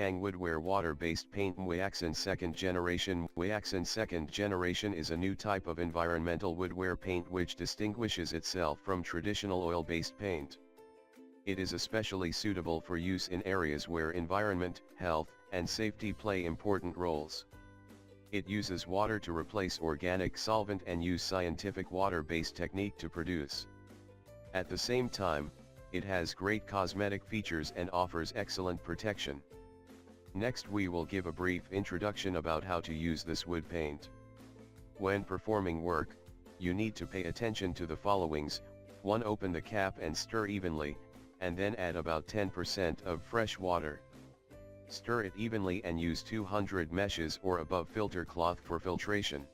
Yang Woodware Water-Based Paint Waxen Second Generation. Waxen Second Generation is a new type of environmental woodware paint which distinguishes itself from traditional oil-based paint. It is especially suitable for use in areas where environment, health, and safety play important roles. It uses water to replace organic solvent and use scientific water-based technique to produce. At the same time, it has great cosmetic features and offers excellent protection. Next we will give a brief introduction about how to use this wood paint. When performing work, you need to pay attention to the followings. 1. Open the cap and stir evenly, and then add about 10% of fresh water. Stir it evenly and use 200 meshes or above filter cloth for filtration.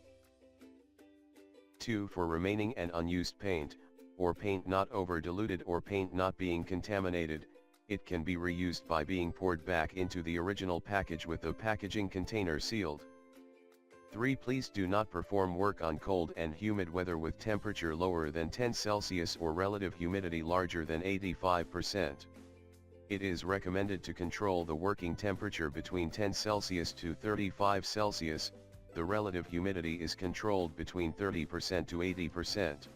2. For remaining and unused paint, or paint not over-diluted or paint not being contaminated, it can be reused by being poured back into the original package with the packaging container sealed. 3. Please do not perform work on cold and humid weather with temperature lower than 10 Celsius or relative humidity larger than 85%. It is recommended to control the working temperature between 10 Celsius to 35 Celsius, the relative humidity is controlled between 30% to 80%.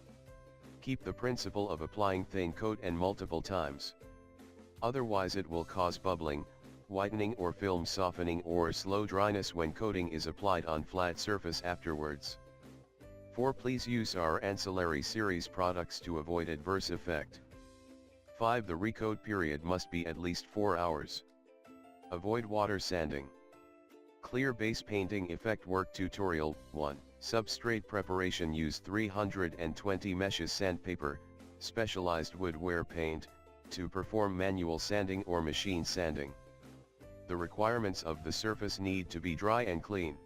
Keep the principle of applying thin coat and multiple times. Otherwise it will cause bubbling, whitening or film softening or slow dryness when coating is applied on flat surface afterwards. 4. Please use our ancillary series products to avoid adverse effect. 5. The recoat period must be at least 4 hours. Avoid water sanding. Clear base painting effect work tutorial. 1. Substrate preparation. Use 320 meshes sandpaper, specialized woodware paint, to perform manual sanding or machine sanding. The requirements of the surface need to be dry and clean.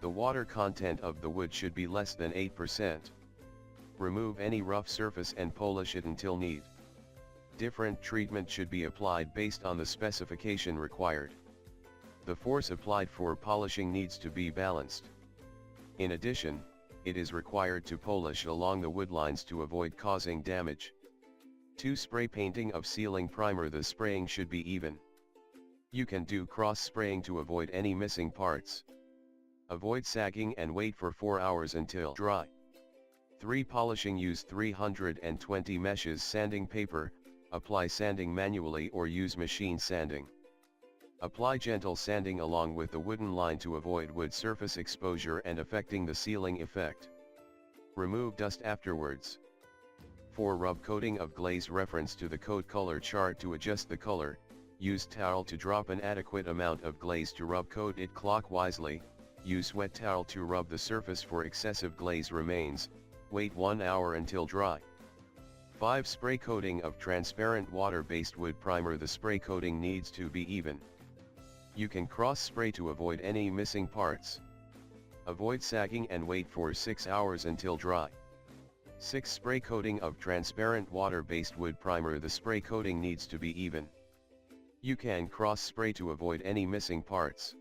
The water content of the wood should be less than 8%. Remove any rough surface and polish it until need. Different treatment should be applied based on the specification required. The force applied for polishing needs to be balanced. In addition, it is required to polish along the wood lines to avoid causing damage. 2. Spray painting of sealing primer. The spraying should be even. You can do cross spraying to avoid any missing parts. Avoid sagging and wait for 4 hours until dry. 3. Polishing. Use 320 meshes sanding paper, apply sanding manually or use machine sanding. Apply gentle sanding along with the wooden line to avoid wood surface exposure and affecting the sealing effect. Remove dust afterwards. 4. Rub coating of glaze. Reference to the coat color chart to adjust the color. Use towel to drop an adequate amount of glaze to rub coat it clockwisely. Use wet towel to rub the surface for excessive glaze remains. Wait 1 hour until dry. 5. Spray coating of transparent water-based wood primer. The spray coating needs to be even. You can cross spray to avoid any missing parts. Avoid sagging and wait for 6 hours until dry. 6. Spray coating of transparent water-based wood primer. The spray coating needs to be even. You can cross spray to avoid any missing parts.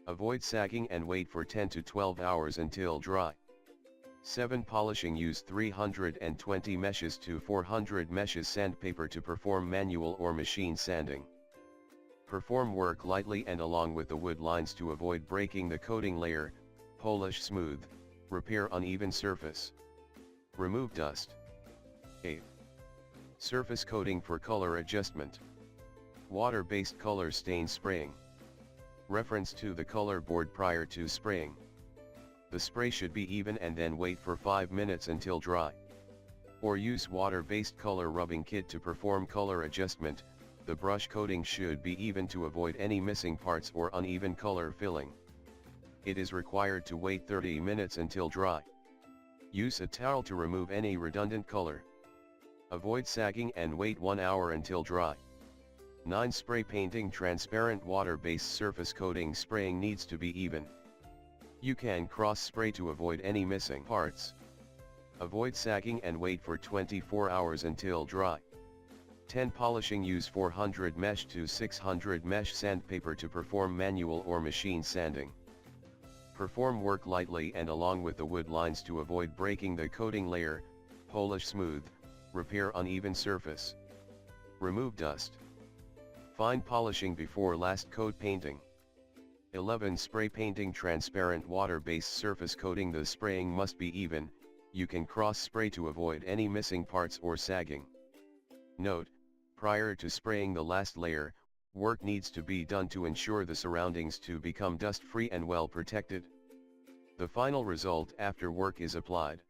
Avoid sagging and wait for 10 to 12 hours until dry. 7. Polishing. Use 320 meshes to 400 meshes sandpaper to perform manual or machine sanding. Perform work lightly and along with the wood lines to avoid breaking the coating layer. Polish smooth, repair uneven surface. Remove dust. 8. Surface coating for color adjustment. Water-based color stain spraying. Reference to the color board prior to spraying. The spray should be even and then wait for 5 minutes until dry. Or use water-based color rubbing kit to perform color adjustment. The brush coating should be even to avoid any missing parts or uneven color filling. It is required to wait 30 minutes until dry. Use a towel to remove any redundant color. Avoid sagging and wait 1 hour until dry. 9. Spray painting. Transparent water-based surface coating. Spraying needs to be even. You can cross spray to avoid any missing parts. Avoid sagging and wait for 24 hours until dry. 10. Polishing. Use 400 mesh to 600 mesh sandpaper to perform manual or machine sanding. Perform work lightly and along with the wood lines to avoid breaking the coating layer. Polish smooth, repair uneven surface. Remove dust. Fine polishing before last coat painting. 11. Spray painting transparent water-based surface coating. The spraying must be even, you can cross-spray to avoid any missing parts or sagging. Note, prior to spraying the last layer, work needs to be done to ensure the surroundings to become dust-free and well protected. The final result after work is applied.